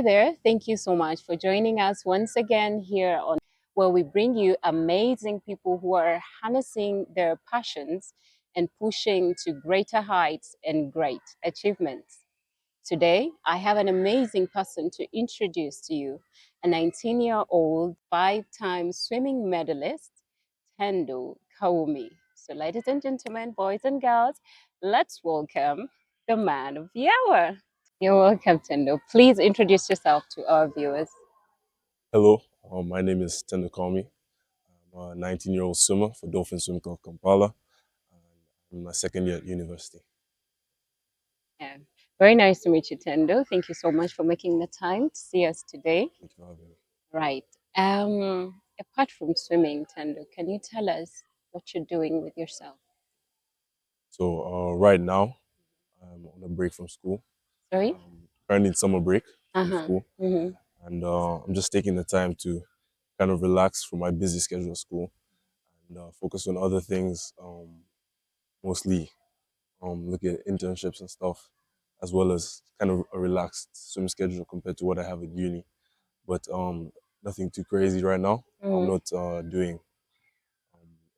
there. Thank you so much for joining us once again here on where we bring you amazing people who are harnessing their passions and pushing to greater heights and great achievements. Today, I have an amazing person to introduce to you, a 19-year-old five-time swimming medalist, Tendo Kawumi. So, ladies and gentlemen, boys and girls, let's welcome the man of the hour. You're welcome, Tendo. Please introduce yourself to our viewers. Hello, my name is Tendo Kawumi. I'm a 19-year-old swimmer for Dolphin Swim Club Kampala. I'm in my second year at university. Yeah. Very nice to meet you, Tendo. Thank you so much for making the time to see us today. Thank you for having me. Right. Apart from swimming, Tendo, can you tell us what you're doing with yourself? So right now, I'm on a break from school. Sorry? Currently in summer break from Uh-huh. school, Mm-hmm. and I'm just taking the time to kind of relax from my busy schedule at school and focus on other things. Mostly look at internships and stuff, as well as kind of a relaxed swim schedule compared to what I have at uni. But nothing too crazy right now. I'm Mm-hmm. not doing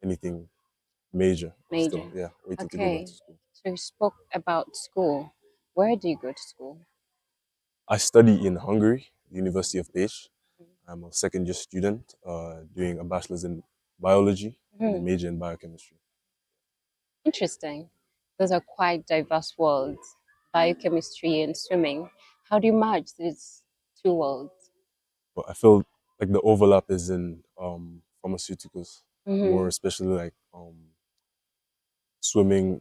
anything major. I'm Major. still, yeah, waiting to go back Okay. to school. So you spoke about school. Where do you go to school? I study in Hungary, University of Pécs. I'm a second year student doing a bachelor's in biology and a Mhm. major in biochemistry. Interesting. Those are quite diverse worlds, biochemistry and swimming. How do you merge these two worlds? But I feel like the overlap is in pharmaceuticals, more Mm-hmm. especially like swimming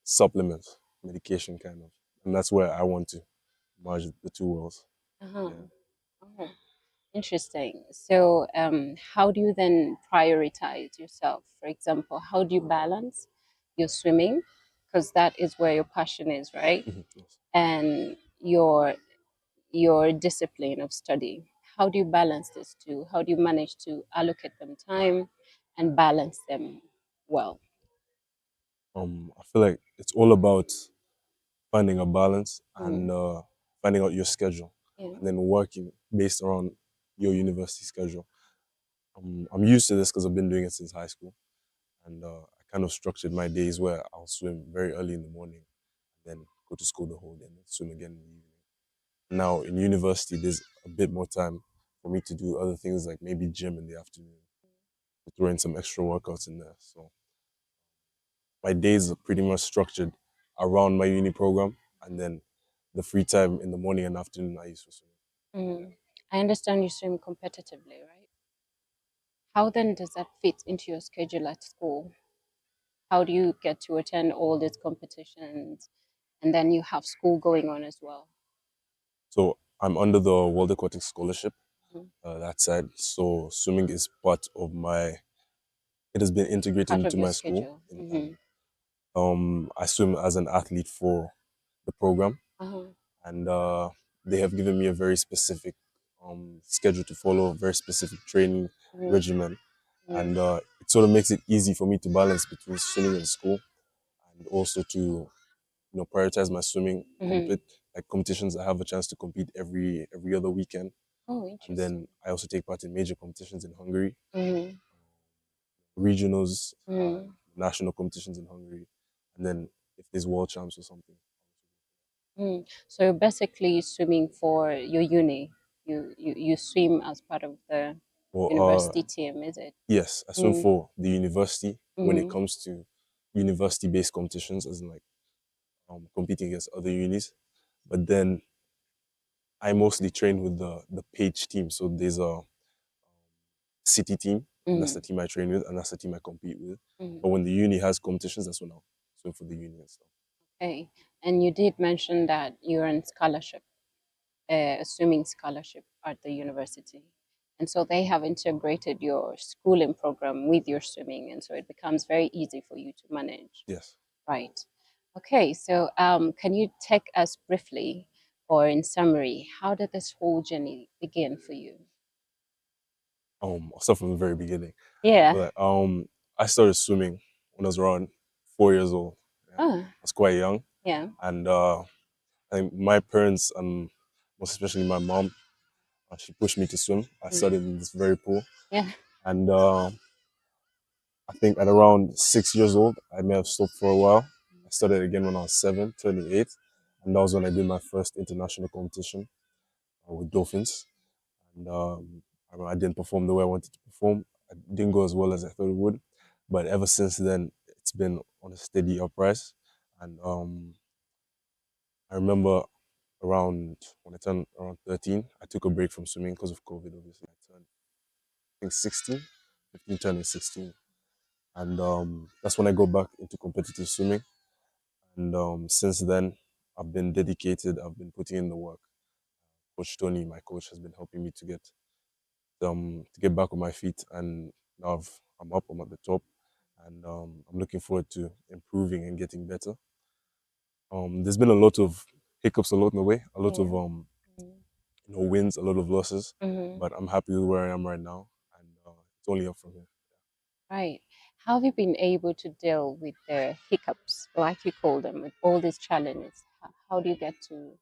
supplements, medication kind of. And that's where I want to merge the two worlds. Uh-huh. Yeah. Oh, interesting. So, how do you then prioritize yourself? For example, how do you balance your swimming? Because that is where your passion is, right? Yes. And your discipline of study. How do you balance these two? How do you manage to allocate them time and balance them well? I feel like it's all about finding a balance and Mm. finding out your schedule Yeah. and then working based around your university schedule. I'm used to this because I've been doing it since high school, and I kind of structured my days where I'll swim very early in the morning, then go to school the whole day, and then swim again in the evening. Now in university, there's a bit more time for me to do other things like maybe gym in the afternoon, to throw in some extra workouts in there. So my days are pretty much structured around my uni program, and then the free time in the morning and afternoon I use for swimming. Mm. I understand you swim competitively, right? How then does that fit into your schedule at school? How do you get to attend all these competitions and then you have school going on as well? So I'm under the World Aquatic Scholarship, Mhm. that side. So swimming is part of my. It has been integrated Part of into your my school, schedule. and Hmm. I swim as an athlete for the program, Uh-huh. and they have given me a very specific schedule to follow, a very specific training Hmm. regimen, Hmm. and it sort of makes it easy for me to balance between swimming and school, and also to prioritize my swimming Hmm. like competitions. I have a chance to compete every other weekend, Oh, and then interesting. I also take part in major competitions in Hungary, Hmm. regionals, Hmm. national competitions in Hungary, and then if there's world champs or something. Mm. So you're basically swimming for your uni. You swim as part of the Well, university team, is it? yes, I swim Mm. for the university when it Mm. comes to university-based competitions, as in like competing against other unis. But then I mostly train with the page team. So there's a city team, and that's the Mm. team I train with, and that's the team I compete with. Mm. But when the uni has competitions, that's when I'll swim for the uni and stuff. Okay. And you did mention that you're in scholarship, a swimming scholarship at the university. And so they have integrated your schooling program with your swimming. And so it becomes very easy for you to manage. Yes. Right. Okay. So can you take us briefly or in summary, how did this whole journey begin for you? I'll start from the very beginning. I Yeah. feel like I started swimming when I was around 4 years old. Yeah. Oh, I was quite young, yeah. and I think my parents and most especially my mom. She pushed me to swim. I Mm. started in this very pool, Yeah. and I think at around 6 years old, I may have stopped for a while. I started again when I was seven, turning eight, and that was when I did my first international competition with dolphins. And I didn't perform the way I wanted to perform. I didn't go as well as I thought it would, but ever since then, it's been on a steady uprise. And I remember around when I turned around 13, I took a break from swimming because of COVID. Obviously, I turned I think 16, 15, turning 16, and that's when I go back into competitive swimming. And since then, I've been dedicated. I've been putting in the work. Coach Tony, my coach, has been helping me to get back on my feet, and now I'm up. I'm at the top, and I'm looking forward to improving and getting better. There's been a lot of hiccups along the way, a lot Yeah. of wins, a lot of losses, Mm-hmm. but I'm happy with where I am right now, and it's only up from here. Right. How have you been able to deal with the hiccups, like you call them, with all these challenges? How do you get to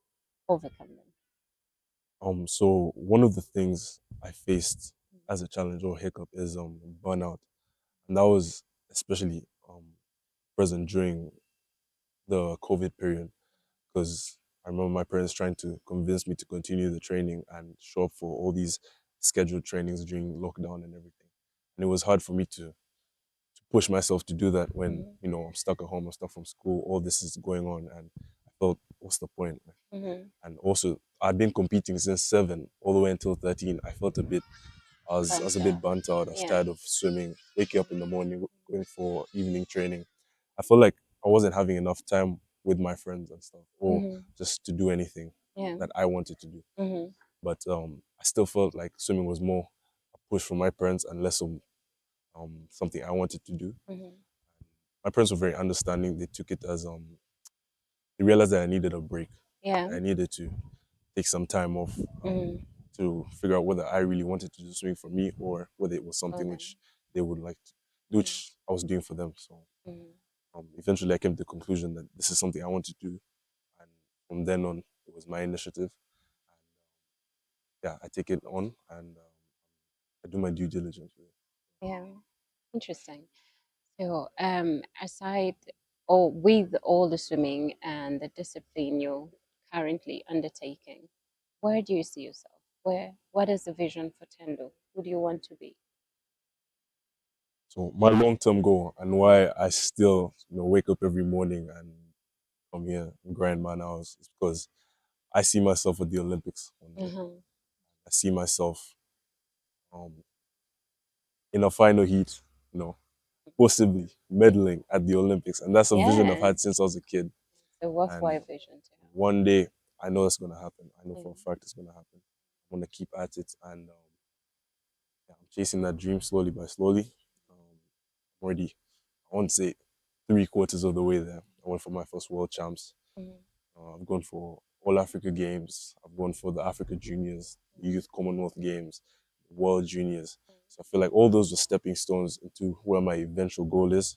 overcome them? So one of the things I faced as a challenge or hiccup is burnout, and that was especially present during the COVID period because I remember my parents trying to convince me to continue the training and show up for all these scheduled trainings during lockdown and everything. And it was hard for me to push myself to do that when, Mm-hmm. I'm stuck at home, I'm stuck from school, all this is going on. And I thought, what's the point? Mm-hmm. And also, I'd been competing since seven all the way until 13. I felt I was a Burnt bit out. burnt out. I was Yeah. tired of swimming, waking up in the morning, going for evening training. I felt like I wasn't having enough time with my friends and stuff, or Mm-hmm. just to do anything Yeah. that I wanted to do. Mm-hmm. But I still felt like swimming was more a push from my parents and less of something I wanted to do. Mm-hmm. My parents were very understanding. They took it as they realized that I needed a break. Yeah. I needed to take some time off Mm-hmm. to figure out whether I really wanted to do swimming for me or whether it was For something them. which they would like to, which I was doing for them. So Mm-hmm. eventually I came to the conclusion that this is something I want to do. And from then on, it was my initiative. And yeah, I take it on and I do my due diligence with it. Yeah. Interesting. So, aside or with all the swimming and the discipline you're currently undertaking, where do you see yourself? What is the vision for Tendo? Who do you want to be? So my long-term goal and why I still, wake up every morning and come here and grind man hours is because I see myself at the Olympics one day. Mm-hmm. I see myself um, in a final heat, you know, possibly medaling at the Olympics, and that's a vision I've Yeah, had since I was a kid. it's a And worthwhile vision to one day, I know it's gonna happen. I know have. for a fact it's gonna happen. I'm gonna keep at it, and yeah, I'm chasing that dream slowly by slowly. I'm already, I won't say 3/4 of the way there. I went for my first World Champs. Mm-hmm. I've gone for All Africa Games. I've gone for the Africa Juniors, the Youth Commonwealth Games, World Juniors. So I feel like all those were stepping stones into where my eventual goal is.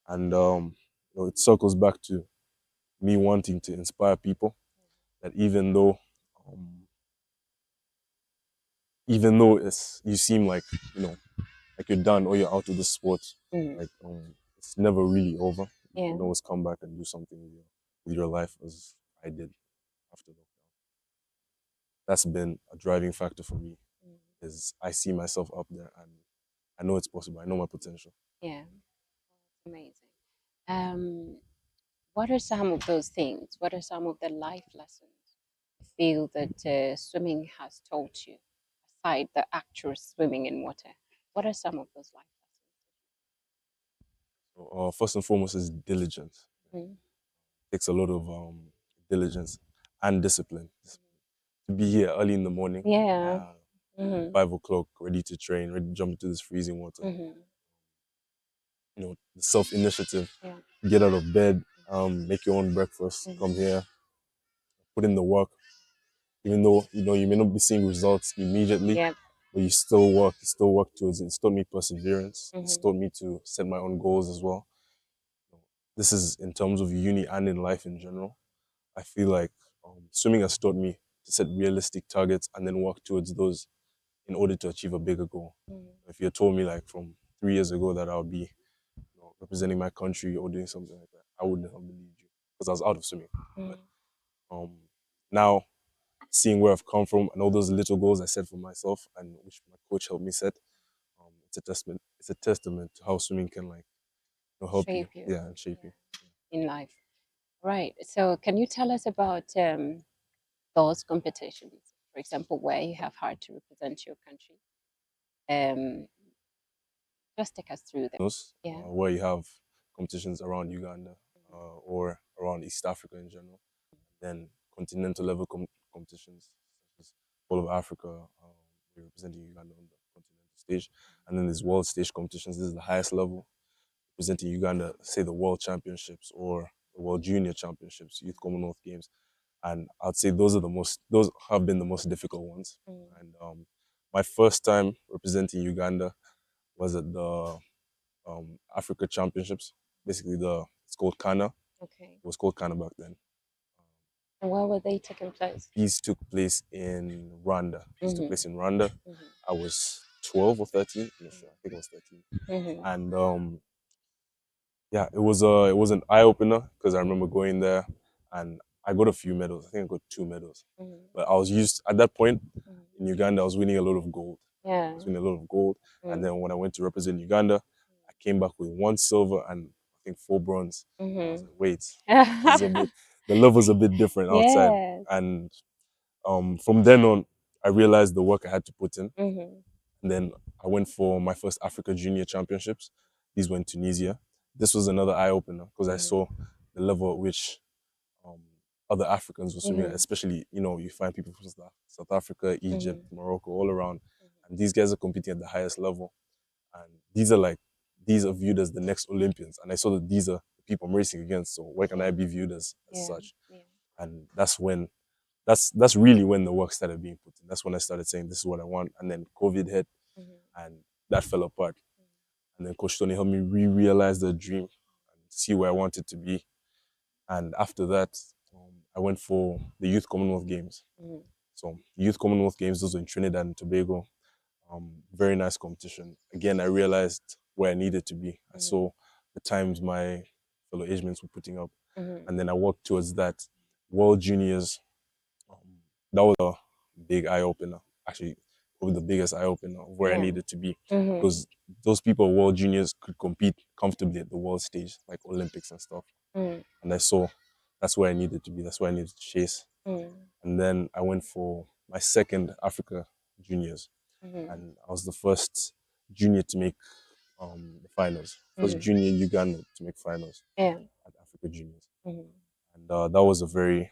And it circles back to me wanting to inspire people that um, even though it's you seem like like you're done or you're out of the sport, Mm-hmm. like it's never really over. You Yeah, can always come back and do something with your life, as I did after lockdown. That's been a driving factor for me. Is I see myself up there and I know it's possible. I know my potential. yeah, amazing. Um, what are some of those things? What are some of the life lessons you feel that swimming has taught you, aside the actual swimming in water? What are some of those life So, first and foremost is diligence. lessons? It takes a lot of diligence and discipline to be here early in the morning, Yeah. uh, Mm-hmm. 5 o'clock, ready to train, ready to jump into this freezing water. Mm-hmm. The self initiative, Yeah. get out of bed, make your own breakfast, come Mm-hmm. here, put in the work. Even though you may not be seeing results immediately, Yep. but you still work towards it. It's taught me perseverance. It's Mm-hmm. taught me to set my own goals as well. This is in terms of uni and in life in general. I feel like swimming has taught me. to set realistic targets and then work towards those in order to achieve a bigger goal. If you had told me like from 3 years ago that I would be representing my country or doing something like that, I wouldn't have believed you because I was out of swimming. But um, now seeing where I've come from and all those little goals I set for myself and which my coach helped me set, it's a testament. It's a testament to how swimming can like help you, Shape you, yeah, and shape yeah, you. in life. Right. So, can you tell us about those competitions? For example, where you have had to represent your country. Um, just take us through them. Yeah. Where you have competitions around Uganda or around East Africa in general, then continental level competitions such as all of Africa, we're representing Uganda on the continental stage, and then there's world stage competitions. This is the highest level, representing Uganda, say the World Championships or the World Junior Championships, Youth Commonwealth Games, and I'd say those have been the most difficult ones. And my first time representing Uganda was at the Africa Championships. Basically, it's called Kana. Okay. It was called Kana back then. And where were they taking place? These took place in Rwanda. These took place in Rwanda. Mm-hmm. I was 12 or 13. I'm not sure. I think I was 13. Mm-hmm. And yeah, it was an eye opener because I remember going there and I got a few medals. I think I got 2 medals. Mm-hmm. But I was used at that point Mm-hmm. in Uganda. I was winning a lot of gold. Yeah. I was winning a lot of gold. And Mm-hmm. then when I went to represent Uganda, I came back with 1 silver and I think 4 bronze. And I was Mm-hmm. like, wait, this is a bit. The level's a bit different outside. Yes. And from then on, I realized the work I had to put in. Mm-hmm. And then I went for my first Africa Junior Championships. These were in Tunisia. This was another eye opener because I saw the level at which um, other Africans were swimming at, Mm-hmm. especially, you find people from South Africa, Egypt, Mm-hmm. Morocco, all around. And these guys are competing at the highest level. And these are viewed as the next Olympians. And I saw that these are the people I'm racing against. So why can I be viewed as Yeah. such? Yeah. And that's really when the work started being put in. That's when I started saying this is what I want. And then COVID hit Mm-hmm. and that fell apart. And then Coach Tony helped me realize the dream and see where I wanted to be. And after that, I went for the Youth Commonwealth Games. Mm-hmm. So Youth Commonwealth Games, those were in Trinidad and Tobago. Very nice competition. Again, I realized where I needed to be. I saw the times my fellow age mates were putting up. Mm-hmm. And then I worked towards that. World Juniors, that was a big eye opener. Actually, probably the biggest eye opener of where I Yeah. needed to be. Mm-hmm. Because those people, World Juniors, could compete comfortably at the world stage, like Olympics and stuff. Mm-hmm. And I saw that's where I needed to be. That's where I needed to chase. And then I went for my second Africa Juniors. Mm-hmm. And I was the first junior to make the finals. First Mm-hmm. junior in Uganda to make finals Yeah. at Africa Juniors. Mm-hmm. And that was a very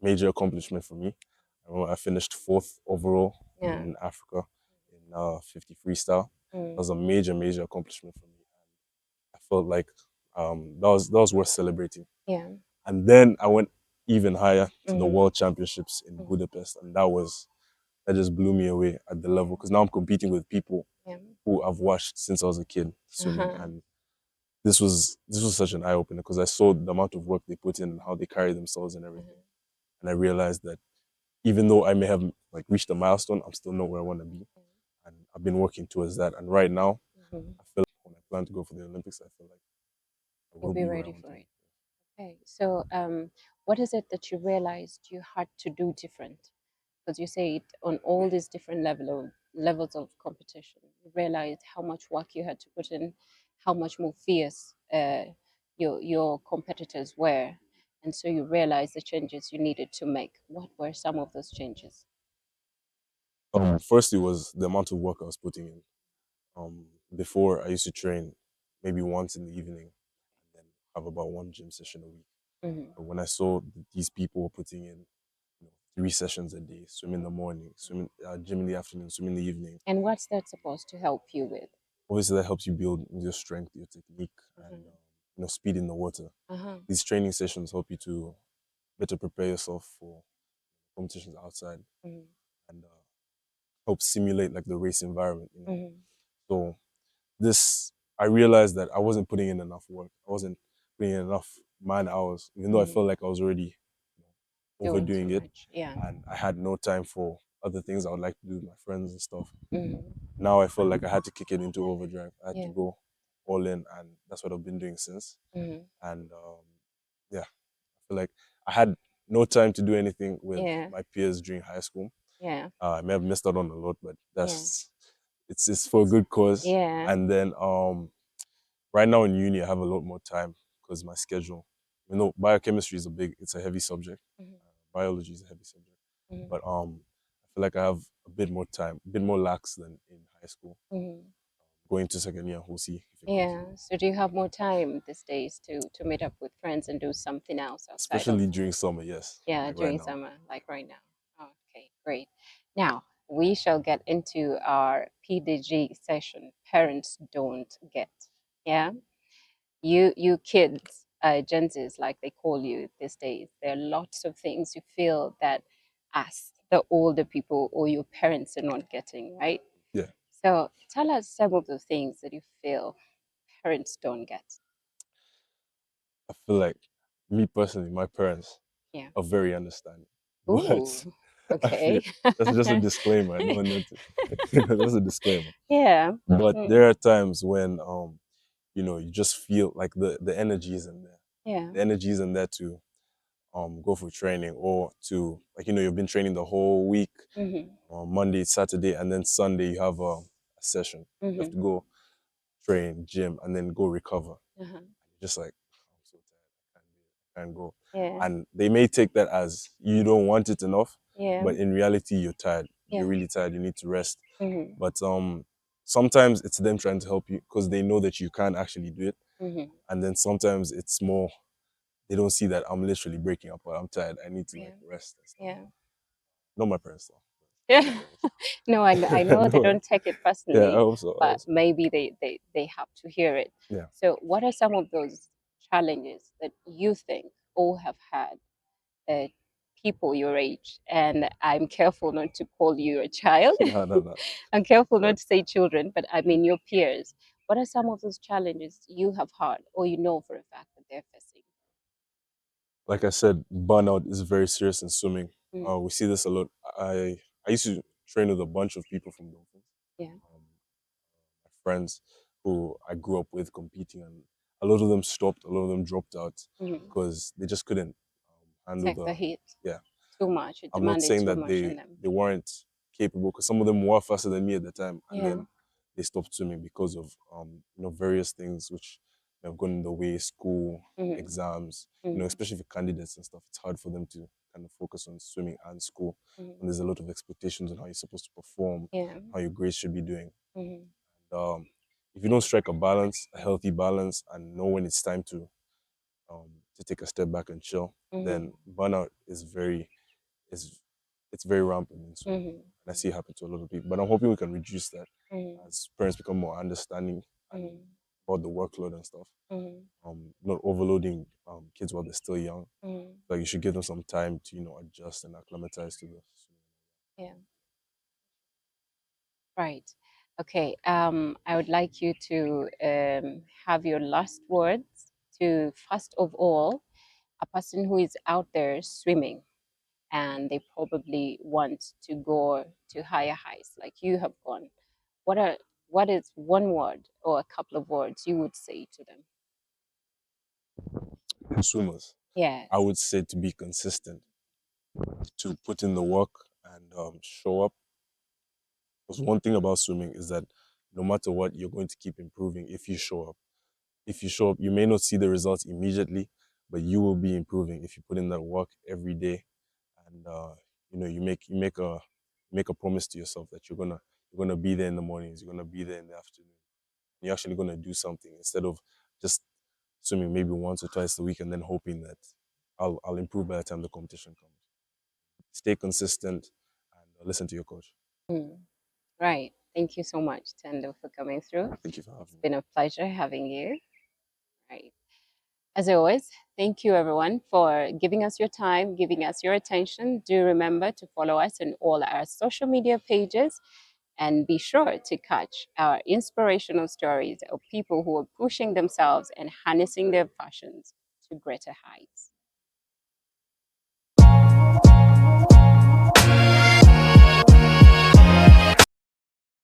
major accomplishment for me. I remember I finished fourth overall Yeah. in Africa in 50 freestyle. That was a major, major accomplishment for me. I felt like that was worth celebrating. Yeah. And then I went even higher to the Mm-hmm. World Championships in Budapest, and that just blew me away at the level because now I'm competing with people Yeah. who I've watched since I was a kid swimming, Uh-huh. and this was such an eye opener because I saw the amount of work they put in and how they carry themselves and everything, and I realized that even though I may have like reached a milestone, I'm still not where I want to be, and I've been working towards that. And right now, Mm-hmm. I feel like when I plan to go for the Olympics, I feel like I You'll will be be where I ready want to for be. it. Okay. So, what is it that you realized you had to do different? Because you say it on all these different levels of competition. You realized how much work you had to put in, how much more fierce your competitors were, and so you realized the changes you needed to make. What were some of those changes? Firstly was the amount of work I was putting in. Before I used to train maybe once in the evening and then have about one gym session a week. Mm-hmm. But when I saw that these people were putting in 3 sessions a day, swim in the morning, gym in the afternoon, swim in the evening, And what's that supposed to help you with? obviously that helps you build your strength, your technique, and Mm-hmm. speed in the water. Uh-huh. These training sessions help you to better prepare yourself for competitions outside Mm-hmm. and help simulate like the race environment. Mm-hmm. So this I realized that I wasn't putting in enough work. I wasn't putting in enough man hours, even though I Mm-hmm. felt like I was already Doing too overdoing it, much. Yeah. and I had no time for other things I would like to do with my friends and stuff. Mm-hmm. Now I felt like I had to kick it into overdrive. I had to Yeah. go all in, and that's what I've been doing since. Mm-hmm. And yeah, I feel like I had no time to do anything with Yeah. my peers during high school. Yeah. I may have missed out on a lot, but Yeah. that's it's for a good cause. Yeah. And then right now in uni, I have a lot more time because my schedule, biochemistry is it's a heavy subject. Mm-hmm. Biology is a heavy subject, Mm-hmm. but I feel like I have a bit more time, a bit more lax than in high school. Mm-hmm. Going to second year, we'll see if it Yeah. continues. So do you have more time these days to meet up with friends and do something else outside of Especially during summer, yes, yeah like right during now. summer like right now? Okay, great. Now we shall get into our PDG session. Parents don't get. Yeah. You kids, Gen Zs, like they call you these days, there are lots of things you feel that us, the older people or your parents are not getting, right? Yeah, So tell us some of the things that you feel parents don't get. I feel like me personally, my parents Yeah. are very understanding, Ooh, but I feel okay. that's just a disclaimer. I don't want to. That's a disclaimer. Yeah. But Mm. there are times when you just feel like the energy isn't there. Yeah. The energy isn't there to go for training or to like you've been training the whole week, Mm-hmm. Monday, Saturday, and then Sunday you have a session. You have Mm-hmm. to go train, gym, and then go recover. Uh-huh. Just like I'm so tired, I can't go. Yeah. And they may take that as you don't want it enough, Yeah. but in reality you're tired. You're Yeah. really tired. You need to rest. Mm-hmm. But sometimes it's them trying to help you because they know that you can't actually do it. Mm-hmm. And then sometimes it's more they don't see that I'm literally breaking up, but I'm tired. I need to Yeah. like rest and stuff. Yeah. Not my parents though. My Yeah. parents. No, I know they No, don't take it yeah, I personally, hope so. I but hope so. maybe they have to hear it. Yeah. So, what are some of those challenges that you think all have had, uh, people your age? And I'm careful not to call you a child. No, no, no. I'm careful But not to say children, but I mean your peers. What are some of those challenges you have had, or you know for a fact that they're facing? like I said, burnout is very serious in swimming. Mm, We see this a lot. I used to train with a bunch of people from Dolphins, yeah. um, my friends who I grew up with competing, and a lot of them stopped. A lot of them dropped out Mm. because they just couldn't handle Take the the heat yeah. too much. It I'm not demanded saying too that much on them. they weren't capable because some of them were faster than me at the time, and Yeah. then they stopped swimming because of various things which have gone in the way, school, Mm-hmm. exams, Mm-hmm. especially for candidates and stuff. It's hard for them to kind of focus on swimming and school, Mm-hmm. and there's a lot of expectations on how you're supposed to perform, Yeah. how your grades should be doing. Mm-hmm. And, if you don't strike a balance, a healthy balance, and know when it's time to take a step back and chill, Mm-hmm. then burnout is it's very rampant in swimming. Mm-hmm. And I see it happen to a lot of people. But I'm hoping we can reduce that Mm-hmm. as parents become more understanding and Mm-hmm. about the workload and stuff. Mm-hmm. Not overloading kids while they're still young. Mm-hmm. Like you should give them some time to, adjust and acclimatize to the swimming. Yeah. Right. Okay. I would like you to have your last words to, first of all, a person who is out there swimming and they probably want to go to higher heights like you have gone. What are what is one word or a couple of words you would say to them? Swimmers, I Yes. would say to be consistent, to put in the work and show up. Because one thing about swimming is that no matter what, you're going to keep improving if you show up. If you show up, you may not see the results immediately, but you will be improving if you put in that work every day, and you make a promise to yourself that you're gonna be there in the mornings, you're gonna be there in the afternoon. You're actually gonna do something instead of just swimming maybe once or twice a week and then hoping that I'll improve by the time the competition comes. Stay consistent and listen to your coach. Mm, right. Thank you so much, Tendo, for coming through. Thank you for It's having me. been a pleasure having you. Right. As always, thank you everyone for giving us your time, giving us your attention. Do remember to follow us on all our social media pages and be sure to catch our inspirational stories of people who are pushing themselves and harnessing their passions to greater heights.